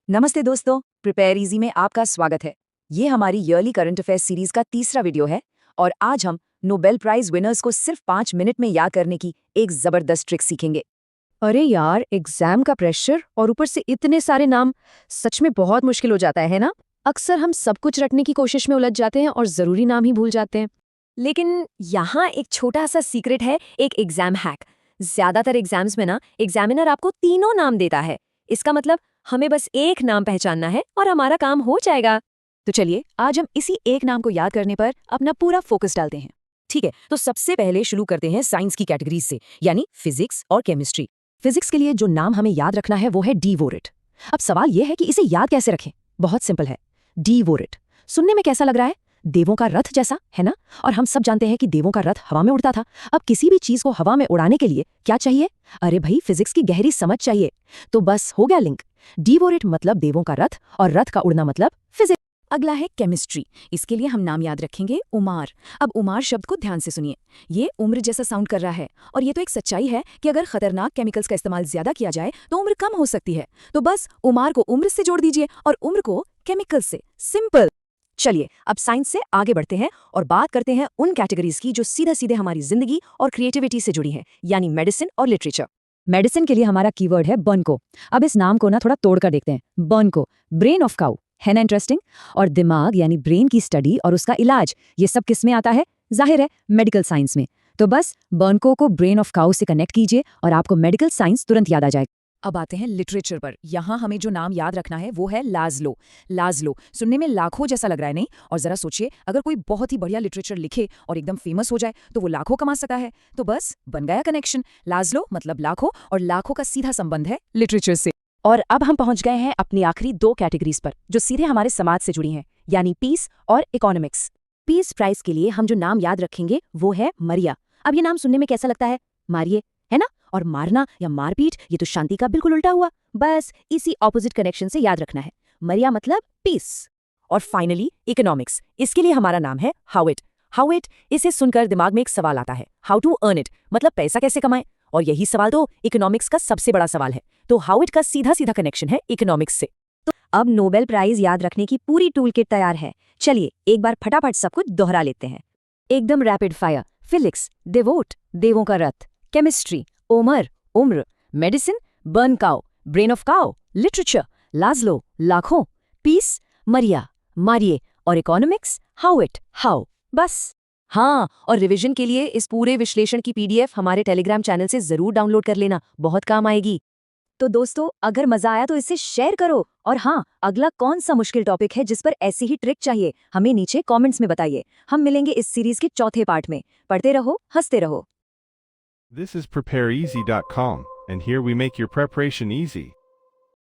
नमस्ते दोस्तों, prepare easy में आपका स्वागत है। ये हमारी ईयरली करंट अफेयर्स सीरीज का तीसरा वीडियो है और आज हम नोबेल प्राइज विनर्स को सिर्फ 5 मिनट में याद करने की एक जबरदस्त ट्रिक सीखेंगे। अरे यार, एग्जाम का प्रेशर और ऊपर से इतने सारे नाम, सच में बहुत मुश्किल हो जाता है ना। अक्सर हम सब कुछ रटने की कोशिश में उलझ जाते हैं और जरूरी नाम ही भूल जाते हैं। लेकिन यहाँ एक छोटा सा सीक्रेट है, एक एग्जाम हैक। ज्यादातर एग्जाम्स में ना एग्जामिनर आपको तीनों नाम देता है। इसका मतलब हमें बस एक नाम पहचानना है और हमारा काम हो जाएगा। तो चलिए आज हम इसी एक नाम को याद करने पर अपना पूरा फोकस डालते हैं। ठीक है, तो सबसे पहले शुरू करते हैं साइंस की कैटेगरीज से, यानी फिजिक्स और केमिस्ट्री। फिजिक्स के लिए जो नाम हमें याद रखना है वो है डी वोरेट। अब सवाल यह है कि इसे याद कैसे रखें। बहुत सिंपल है। डी वोरेट सुनने में कैसा लग रहा है? देवों का रथ जैसा, है ना? और हम सब जानते हैं कि देवों का रथ हवा में उड़ता था। अब किसी भी चीज को हवा में उड़ाने के लिए क्या चाहिए? अरे भाई, फिजिक्स की गहरी समझ चाहिए। तो बस हो गया लिंक। डी वोरेट मतलब देवों का रथ और रथ का उड़ना मतलब फिजिक्स। अगला है केमिस्ट्री। इसके लिए हम नाम याद रखेंगे उमार। अब उमार शब्द को ध्यान से सुनिए। ये उम्र जैसा साउंड कर रहा है और ये तो एक सच्चाई है कि अगर खतरनाक केमिकल्स का इस्तेमाल ज्यादा किया जाए तो उम्र कम हो सकती है। तो बस उमार को उम्र से जोड़ दीजिए और उम्र को केमिकल से। सिंपल। चलिए अब साइंस से आगे बढ़ते हैं और बात करते हैं उन कैटेगरीज की जो सीधे सीधे हमारी जिंदगी और क्रिएटिविटी से जुड़ी हैं, यानी मेडिसिन और लिटरेचर। मेडिसिन के लिए हमारा कीवर्ड है बर्नको। अब इस नाम को ना थोड़ा तोड़कर देखते हैं। बर्नको, ब्रेन ऑफ काउ, है ना इंटरेस्टिंग? और दिमाग यानी ब्रेन की स्टडी और उसका इलाज, ये सब किस में आता है? जाहिर है मेडिकल साइंस में। तो बस बर्नको को ब्रेन ऑफ काउ से कनेक्ट कीजिए और आपको मेडिकल साइंस तुरंत याद आ जाएगा। अब आते हैं लिटरेचर पर। यहाँ हमें जो नाम याद रखना है वो है लाज़लो। लाज़लो सुनने में लाखों जैसा लग रहा है, नहीं? और जरा सोचिए, अगर कोई बहुत ही बढ़िया लिटरेचर लिखे और एकदम फेमस हो जाए तो वो लाखों कमा सकता है। तो बस बन गया कनेक्शन। लाज़लो मतलब लाखों, और लाखों का सीधा संबंध है लिटरेचर से। और अब हम पहुंच गए हैं अपनी आखिरी दो कैटेगरीज पर जो सीधे हमारे समाज से जुड़ी हैं, यानी पीस और इकोनॉमिक्स। पीस प्राइज के लिए हम जो नाम याद रखेंगे वो है मरिया। अब ये नाम सुनने में कैसा लगता है? मारिए, है ना? और मारना या मारपीट, ये तो शांति का बिल्कुल उल्टा हुआ। बस इसी ऑपोजिट कनेक्शन से याद रखना है। मरिया मतलब पीस। और फाइनली इकोनॉमिक्स। इसके लिए हमारा नाम है हाउ इट। इसे सुनकर दिमाग में एक सवाल आता है, हाउ टू अर्न इट, मतलब पैसा कैसे कमाएं। और यही सवाल तो इकोनॉमिक्स का सबसे बड़ा सवाल है। तो हाउ इट का सीधा सीधा कनेक्शन है इकोनॉमिक्स से। तो अब नोबेल प्राइज याद रखने की पूरी टूल किट तैयार है। चलिए एक बार फटाफट सब कुछ दोहरा लेते हैं। एकदम रैपिड फायर। फिजिक्स, डिवोट, देवों का रथ। केमिस्ट्री, ओमर, उम्र। Medicine, Brunkow, brain of cow. Literature, Laszlo, लाखों। पीस, मरिया, मारिए। और इकोनॉमिक्स, हाउ इट, हाउ। बस। हाँ, और रिवीजन के लिए इस पूरे विश्लेषण की पीडीएफ हमारे टेलीग्राम चैनल से जरूर डाउनलोड कर लेना, बहुत काम आएगी। तो दोस्तों, अगर मजा आया तो इसे शेयर करो। और हाँ, अगला कौन सा मुश्किल टॉपिक है जिस पर ऐसी ही ट्रिक चाहिए, हमें नीचे कमेंट्स में बताइए। हम मिलेंगे इस सीरीज के चौथे पार्ट में। पढ़ते रहो, हंसते रहो। This is PrepareEasy.com, and here we make your preparation easy.